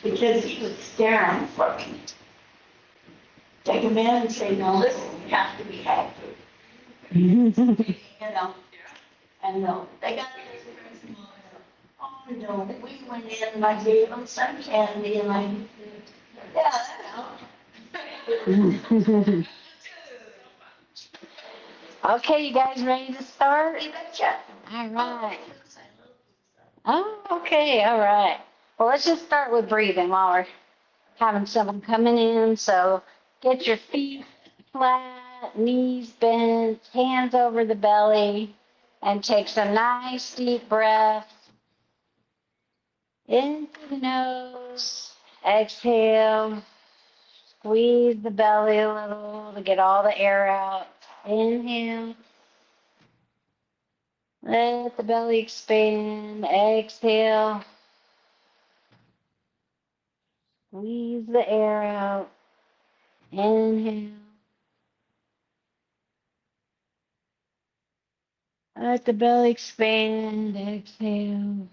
because he was staring for me. Take him in and say, no, listen, you have to be happy. You know, and no, they got this. Oh no, we went in and I gave them some candy and yeah, that helped. Okay, you guys ready to start? You betcha. All right. Oh, okay, all right. Well, let's just start with breathing while we're having someone coming in. So get your feet flat, knees bent, hands over the belly, and take some nice deep breaths in through the nose. Exhale, squeeze the belly a little to get all the air out. Inhale, let the belly expand. Exhale, squeeze the air out. Inhale. Let the belly expand. Exhale.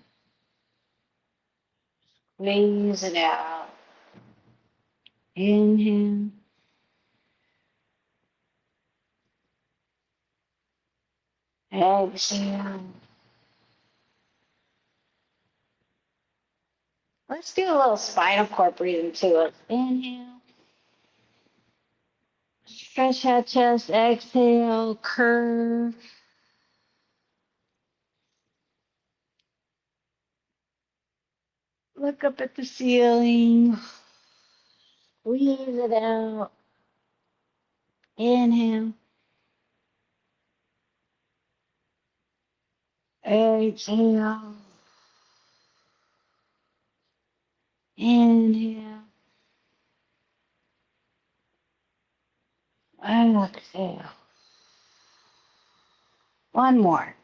Squeeze it out. Inhale. Exhale. Let's do a little spinal cord breathing to it. Inhale. Stretch out chest. Exhale. Curve. Look up at the ceiling. Squeeze it out. Inhale. Exhale. Inhale. Exhale. One more.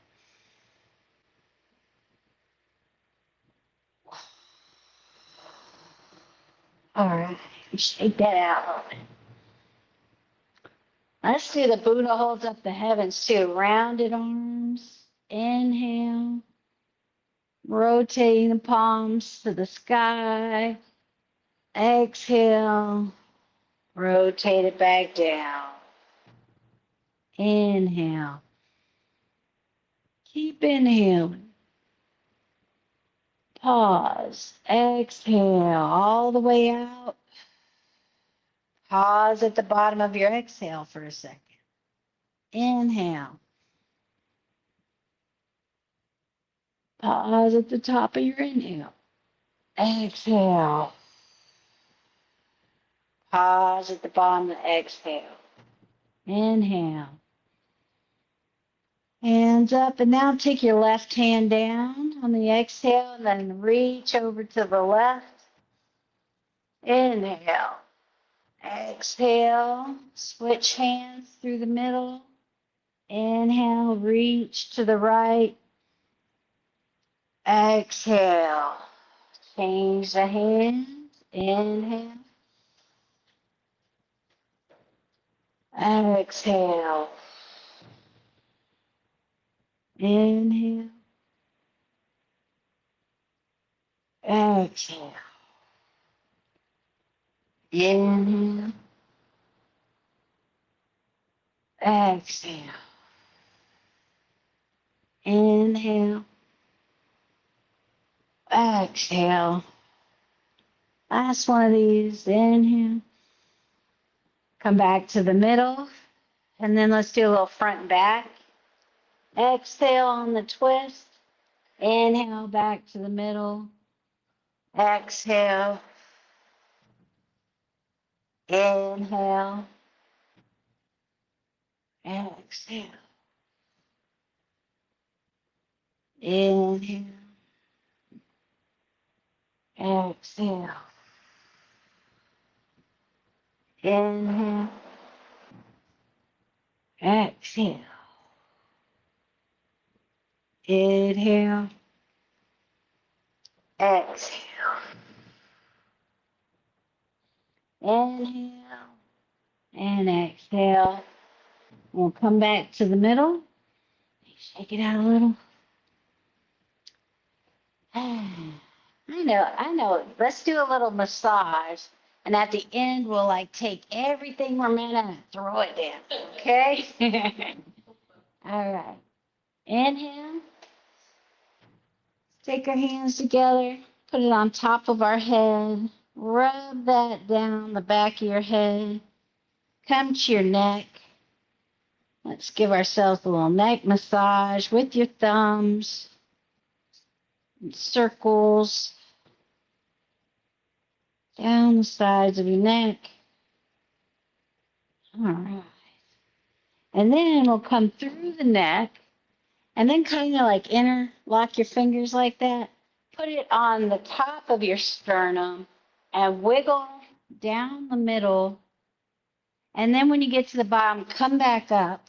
All right. Shake that out a little bit. Let's do the Buddha holds up the heavens too. Rounded arms. Inhale. Rotating the palms to the sky. Exhale. Rotate it back down. Inhale. Keep inhaling. Pause. Exhale all the way out. Pause at the bottom of your exhale for a second. Inhale. Pause at the top of your inhale. Exhale. Pause at the bottom of the exhale. Inhale. Hands up, and now take your left hand down on the exhale, and then reach over to the left. Inhale. Exhale. Switch hands through the middle. Inhale. Reach to the right. Exhale. Change the hands. Inhale. Exhale. Inhale. Exhale. Inhale. Exhale. Inhale. Exhale. Last one of these. Inhale. Come back to the middle. And then let's do a little front and back. Exhale on the twist. Inhale back to the middle. Exhale. Inhale. Exhale. Inhale. Exhale. Inhale. Exhale. Inhale. Exhale. Inhale. And exhale. We'll come back to the middle. Shake it out a little. I know. Let's do a little massage. And at the end, we'll like take everything we're meant and throw it down. Okay? All right. Inhale. Take our hands together. Put it on top of our head. Rub that down the back of your head. Come to your neck. Let's give ourselves a little neck massage with your thumbs. Circles down the sides of your neck. All right. And then we'll come through the neck and then kind of like interlock your fingers like that. Put it on the top of your sternum and wiggle down the middle. And then when you get to the bottom, come back up.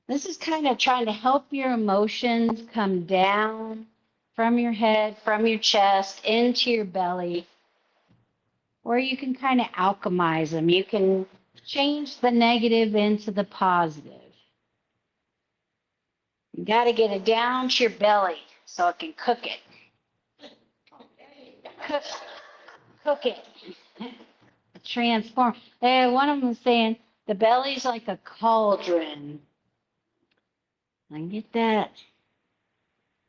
This is kind of trying to help your emotions come down from your head, from your chest, into your belly. Or you can kind of alchemize them. You can change the negative into the positive. You got to get it down to your belly so it can cook it. Cook it. Transform. One of them was saying the belly's like a cauldron. I get that.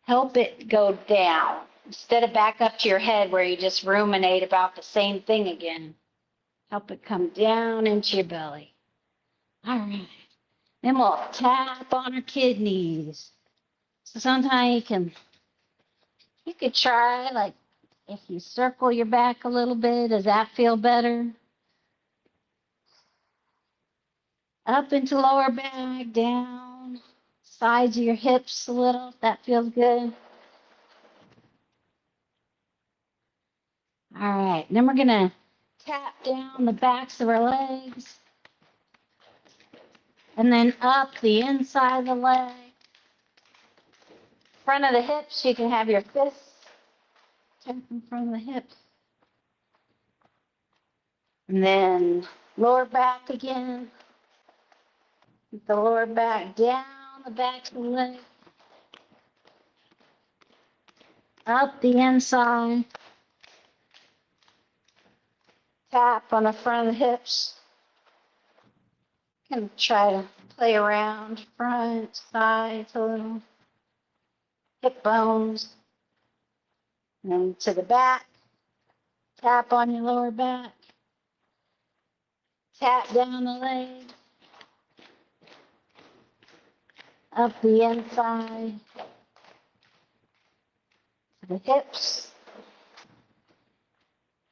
Help it go down instead of back up to your head where you just ruminate about the same thing again. Help it come down into your belly. All right. Then we'll tap on our kidneys. So sometimes you could try, like, if you circle your back a little bit, does that feel better? Up into lower back, down, sides of your hips a little, if that feels good. All right, then we're gonna tap down the backs of our legs. And then up the inside of the leg. Front of the hips, you can have your fists tap in front of the hips. And then lower back again. The lower back down the back of the leg. Up the inside. Tap on the front of the hips. Kind of try to play around front, sides a little. Hip bones. And then to the back. Tap on your lower back. Tap down the leg. Up the inside. To the hips.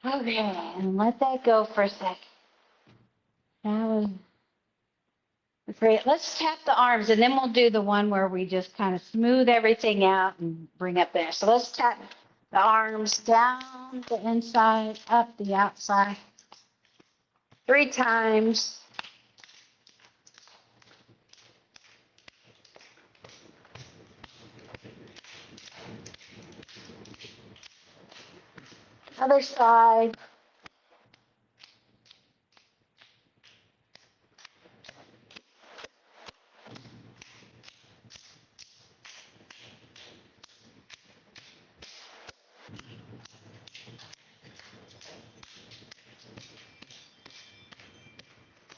Okay, and let that go for a second. That was great. Let's tap the arms, and then we'll do the one where we just kind of smooth everything out and bring up there. So let's tap the arms down the inside, up the outside. 3 times. Other side.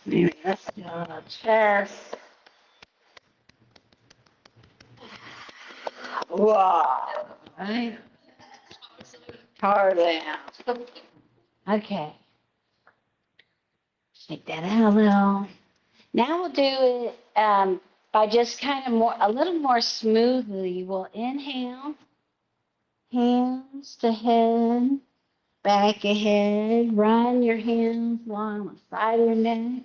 Maybe let's do a little chest. Whoa. Right? Hard down. Okay. Shake that out a little. Now we'll do it by just kind of a little more smoothly. We'll inhale, hands to head, back of head. Run your hands along the side of your neck,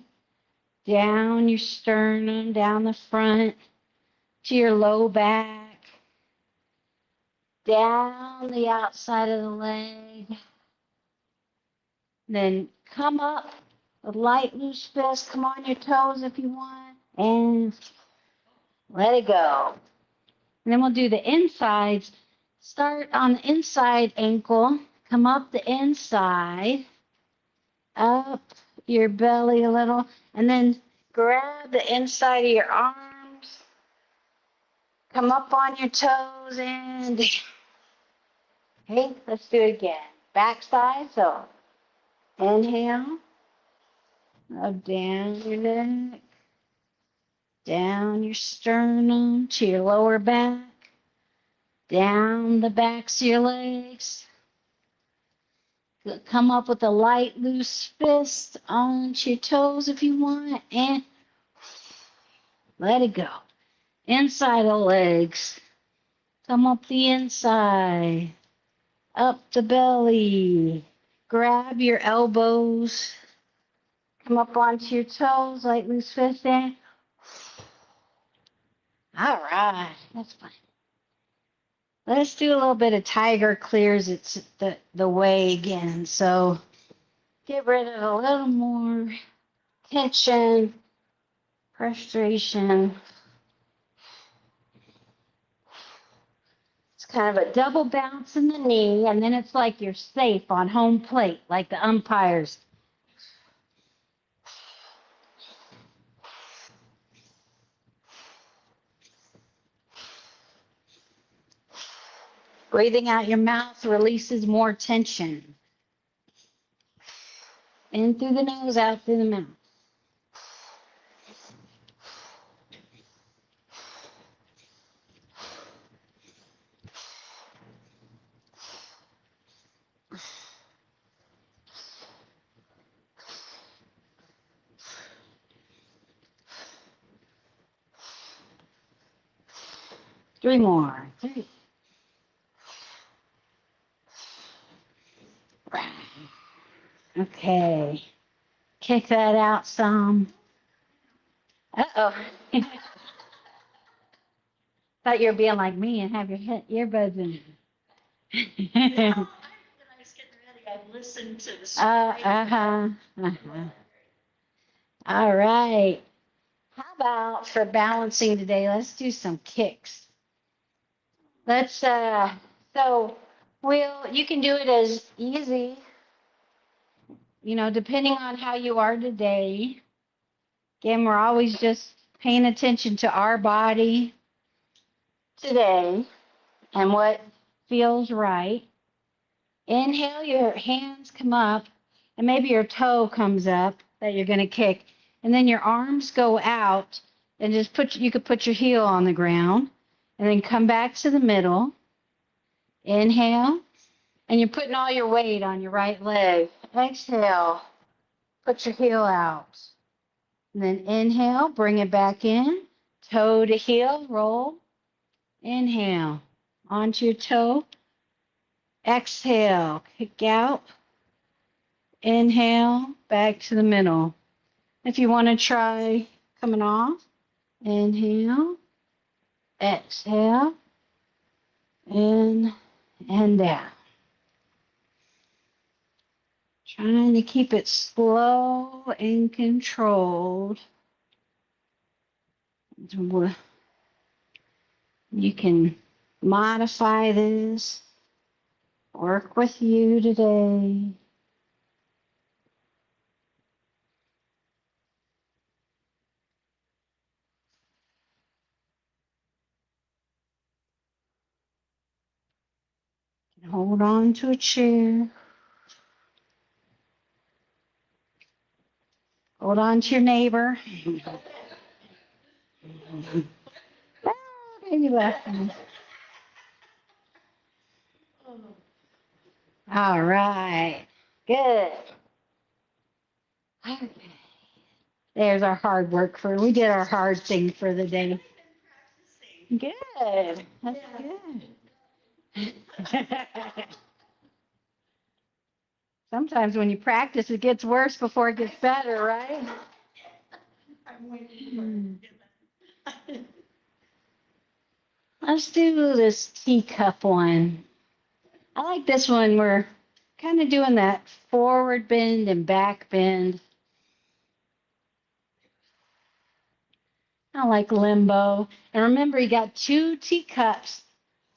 down your sternum, down the front to your low back, down the outside of the leg. Then come up with light, loose fists. Come on your toes if you want. And let it go. And then we'll do the insides. Start on the inside ankle. Come up the inside. Up your belly a little. And then grab the inside of your arms. Come up on your toes and Okay, let's do it again. Back side, so inhale, up down your neck, down your sternum to your lower back, down the backs of your legs. Come up with a light, loose fist onto your toes if you want, and let it go. Inside the legs. Come up the inside, up the belly. Grab your elbows. Come up onto your toes, light, loose fist in. All right, that's fine. Let's do a little bit of tiger clears it's the way again. So get rid of a little more tension, frustration. It's kind of a double bounce in the knee, and then it's like you're safe on home plate, like the umpires. Breathing out your mouth releases more tension. In through the nose, out through the mouth. Three more. Three. Okay. Kick that out some. Uh-oh. Thought you were being like me and have your earbuds in. I was getting ready. I listened to the story. All right. How about for balancing today, let's do some kicks. Let's so you can do it as easy, depending on how you are today. Again, we're always just paying attention to our body today and what feels right. Inhale, your hands come up, and maybe your toe comes up that you're going to kick, and then your arms go out, and you could put your heel on the ground, and then come back to the middle. Inhale, and you're putting all your weight on your right leg. Exhale, put your heel out. And then inhale, bring it back in, toe to heel, roll. Inhale, onto your toe. Exhale, kick out. Inhale, back to the middle. If you want to try coming off, inhale, exhale, in and down. Trying to keep it slow and controlled. You can modify this, work with you today. Hold on to a chair. Hold on to your neighbor. Maybe laughing. All right. Good. Okay. There's our hard work we did our hard thing for the day. Good. That's good. Sometimes when you practice, it gets worse before it gets better, right? I'm waiting for it. Let's do this teacup one. I like this one. We're kind of doing that forward bend and back bend. I like limbo. And remember, you got 2 teacups,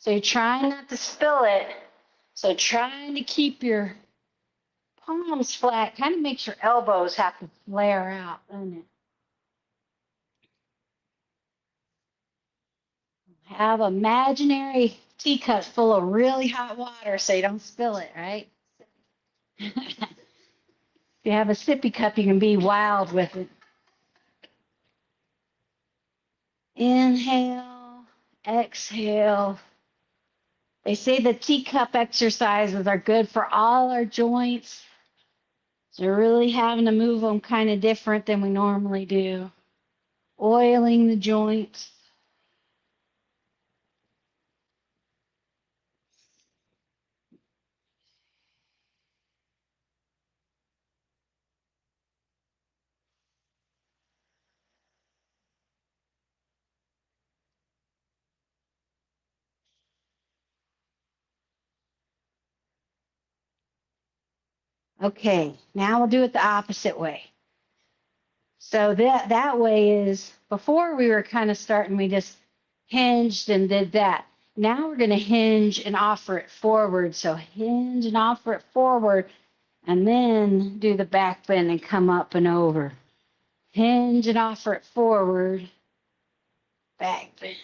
so you're trying not to spill it. So trying to keep your palms flat kind of makes your elbows have to flare out, doesn't it? Have imaginary teacup full of really hot water so you don't spill it, right? If you have a sippy cup, you can be wild with it. Inhale, exhale. They say the teacup exercises are good for all our joints. So we're really having to move them kind of different than we normally do. Oiling the joints. Okay, now we'll do it the opposite way. So that way is, before we were kind of starting, we just hinged and did that. Now we're going to hinge and offer it forward. So hinge and offer it forward, and then do the back bend and come up and over. Hinge and offer it forward, back bend.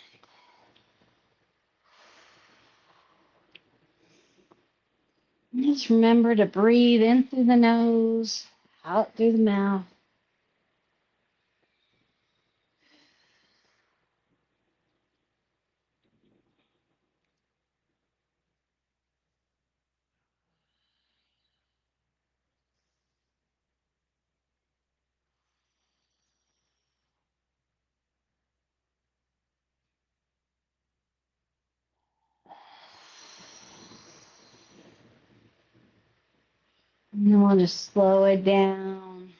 And just remember to breathe in through the nose, out through the mouth. And then we'll just slow it down.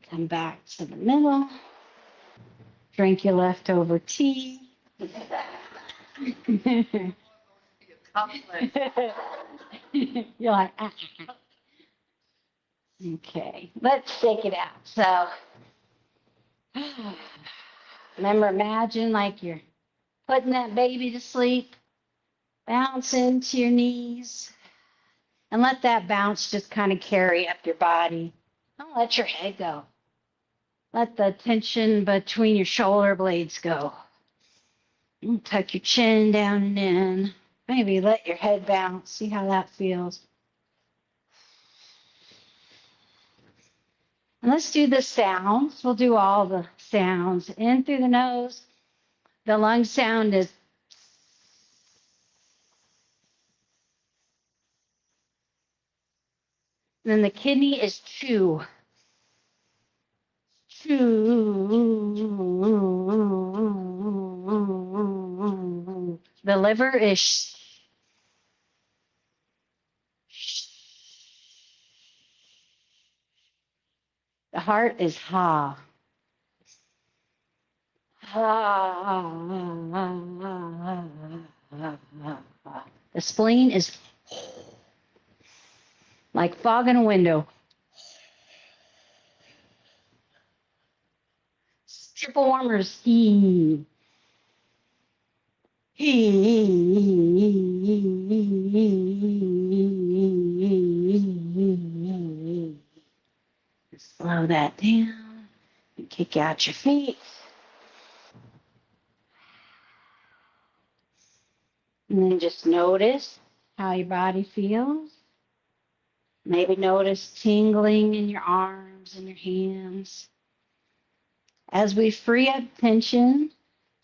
Come back to the middle. Drink your leftover tea. You're like, ah. Okay, let's take it out. So, remember, imagine like you're putting that baby to sleep, bounce into your knees, and let that bounce just kind of carry up your body. Don't let your head go. Let the tension between your shoulder blades go. Tuck your chin down and in. Maybe let your head bounce. See how that feels. And let's do the sounds. We'll do all the sounds. In through the nose. The lung sound is. And then the kidney is chew. Chew. The liver is the heart is ha. The spleen is like fog in a window. Triple warmers. He. Slow that down and kick out your feet. And then just notice how your body feels. Maybe notice tingling in your arms and your hands. As we free up tension,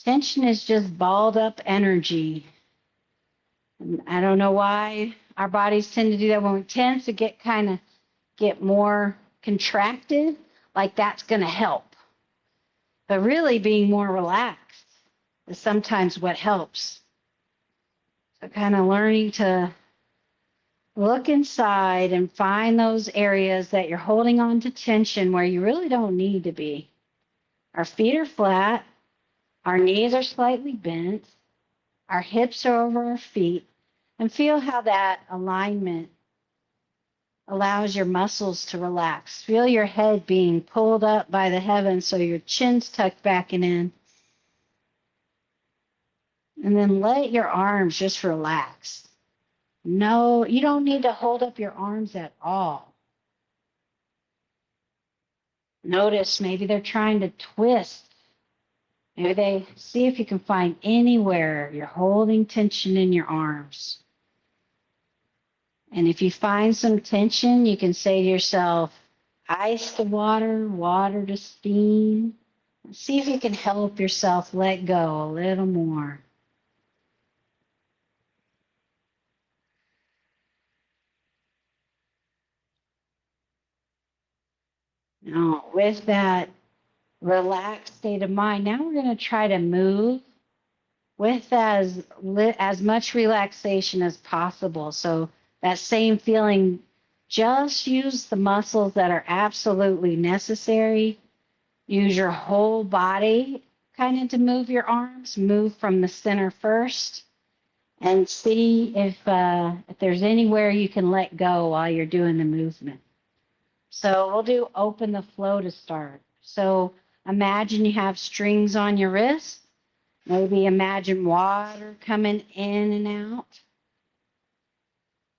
tension is just balled up energy. And I don't know why our bodies tend to do that when we tend to get more contracted, like that's going to help. But really being more relaxed is sometimes what helps. So kind of learning to look inside and find those areas that you're holding on to tension where you really don't need to be. Our feet are flat. Our knees are slightly bent. Our hips are over our feet. And feel how that alignment allows your muscles to relax. Feel your head being pulled up by the heavens so your chin's tucked back and in. And then let your arms just relax. No, you don't need to hold up your arms at all. Notice maybe they're trying to twist Maybe they see if you can find anywhere you're holding tension in your arms. And if you find some tension, you can say to yourself, ice to water, water to steam. See if you can help yourself let go a little more. Now, with that relaxed state of mind, now we're going to try to move with as much relaxation as possible. So that same feeling, just use the muscles that are absolutely necessary. Use your whole body kind of to move your arms. Move from the center first and see if there's anywhere you can let go while you're doing the movement. So we'll do open the flow to start. So imagine you have strings on your wrist. Maybe imagine water coming in and out.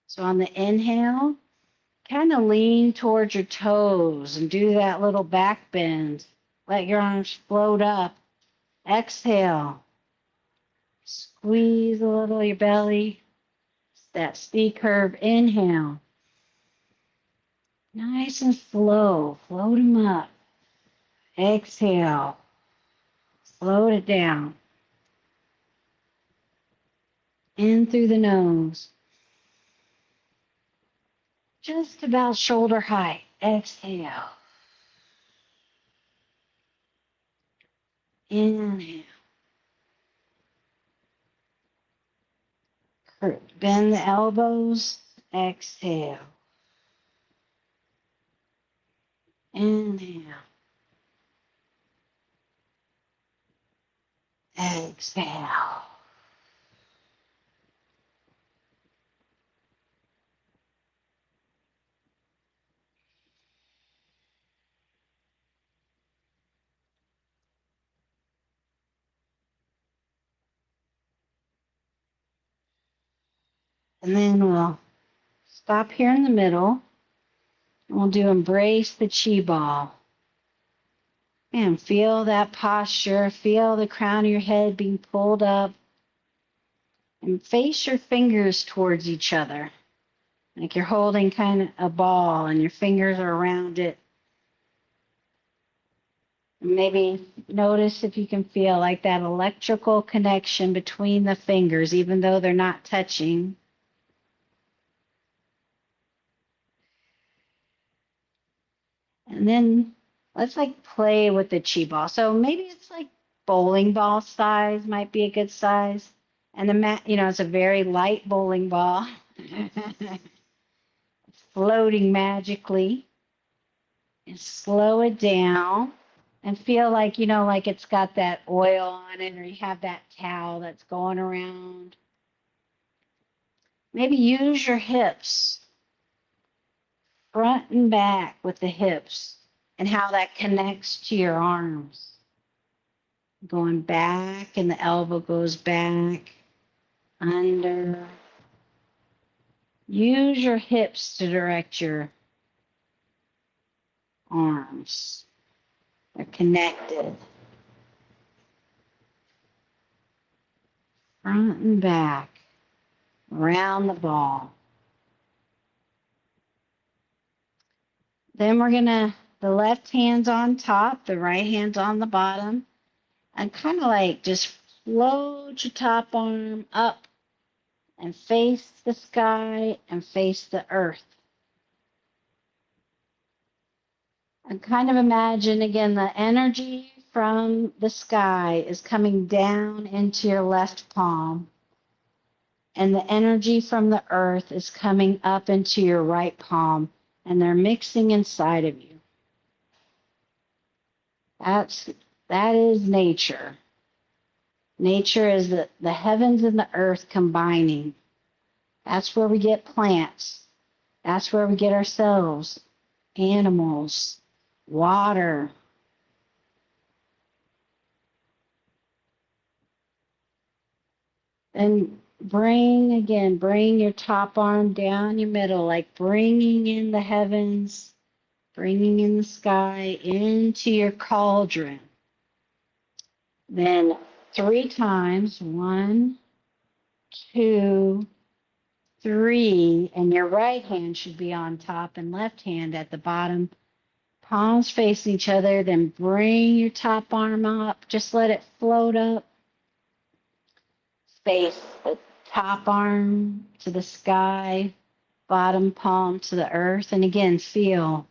So on the inhale, kind of lean towards your toes and do that little back bend. Let your arms float up. Exhale. Squeeze a little your belly. That C curve. Inhale. Nice and slow. Float them up. Exhale. Float it down. In through the nose. Just about shoulder height. Exhale. Inhale. Bend the elbows. Exhale. Inhale. Exhale. And then we'll stop here in the middle. And we'll do embrace the chi ball. And feel that posture. Feel the crown of your head being pulled up. And face your fingers towards each other. Like you're holding kind of a ball and your fingers are around it. Maybe notice if you can feel like that electrical connection between the fingers, even though they're not touching. And then let's like play with the chi ball. So maybe it's like bowling ball size might be a good size. And the mat, it's a very light bowling ball. It's floating magically. And slow it down and feel like, like it's got that oil on it or you have that towel that's going around. Maybe use your hips, front and back with the hips and how that connects to your arms. Going back and the elbow goes back, under. Use your hips to direct your arms. They're connected. Front and back, around the ball. Then we're the left hand's on top, the right hand's on the bottom, and kind of like just float your top arm up and face the sky and face the earth. And kind of imagine again the energy from the sky is coming down into your left palm, and the energy from the earth is coming up into your right palm, and they're mixing inside of you. That is nature. Nature is the heavens and the earth combining. That's where we get plants. That's where we get ourselves, animals, water. And bring your top arm down your middle, like bringing in the heavens, bringing in the sky into your cauldron. Then 3 times. 1, 2, 3. And your right hand should be on top and left hand at the bottom. Palms facing each other. Then bring your top arm up. Just let it float up. Face the top arm to the sky, bottom palm to the earth. And again, feel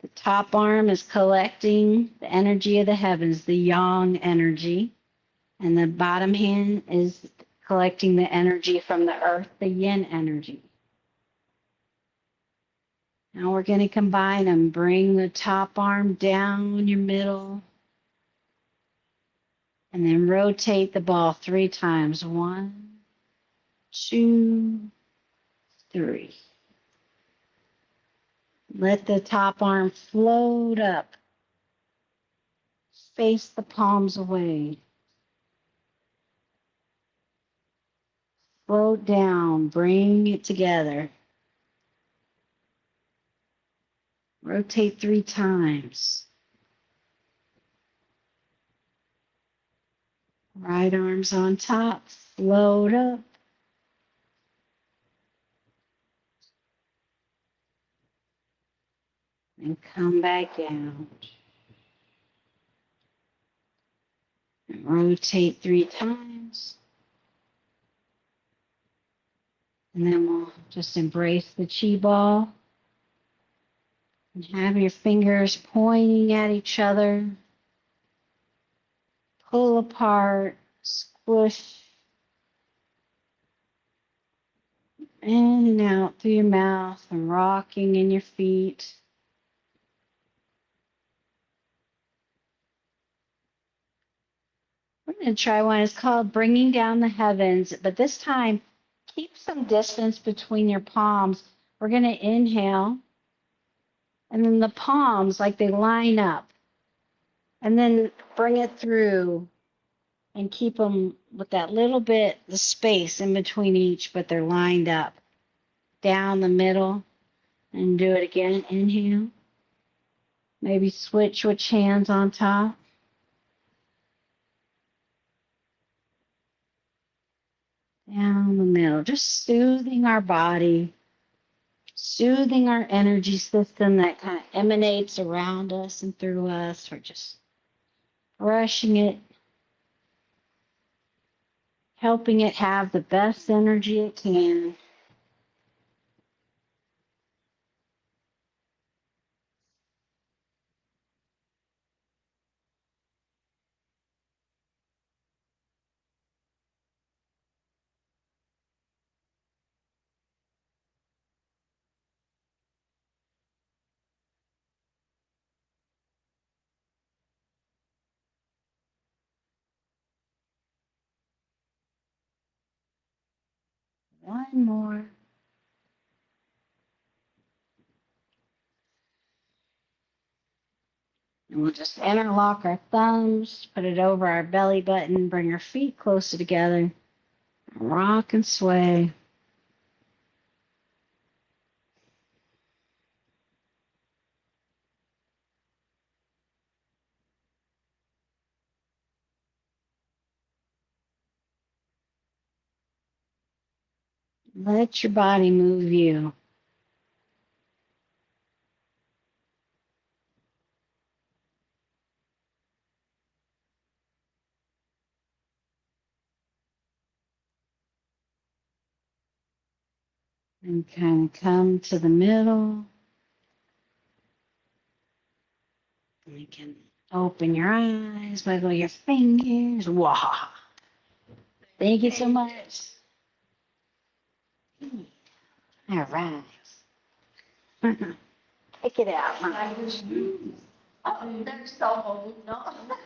the top arm is collecting the energy of the heavens, the yang energy. And the bottom hand is collecting the energy from the earth, the yin energy. Now we're going to combine them. Bring the top arm down your middle. And then rotate the ball 3 times. 1, 2, 3. Let the top arm float up. Face the palms away. Float down. Bring it together. Rotate 3 times. Right arm's on top. Float up. And come back down. And rotate 3 times. And then we'll just embrace the chi ball. And have your fingers pointing at each other. Pull apart. Squish. In and out through your mouth and rocking in your feet. We're going to try one. It's called Bringing Down the Heavens, but this time keep some distance between your palms. We're going to inhale, and then the palms, like they line up, and then bring it through and keep them with that little bit, the space in between each, but they're lined up. Down the middle, and do it again. Inhale. Maybe switch which hand's on top. Down the middle, just soothing our body, soothing our energy system that kind of emanates around us and through us. We're just brushing it, helping it have the best energy it can. One more. And we'll just interlock our thumbs, put it over our belly button, bring our feet closer together, rock and sway. Let your body move you. And kind of come to the middle. And you can open your eyes, wiggle your fingers. Wow. Thank you so much. All right. Take it out. Oh, there's so old, no?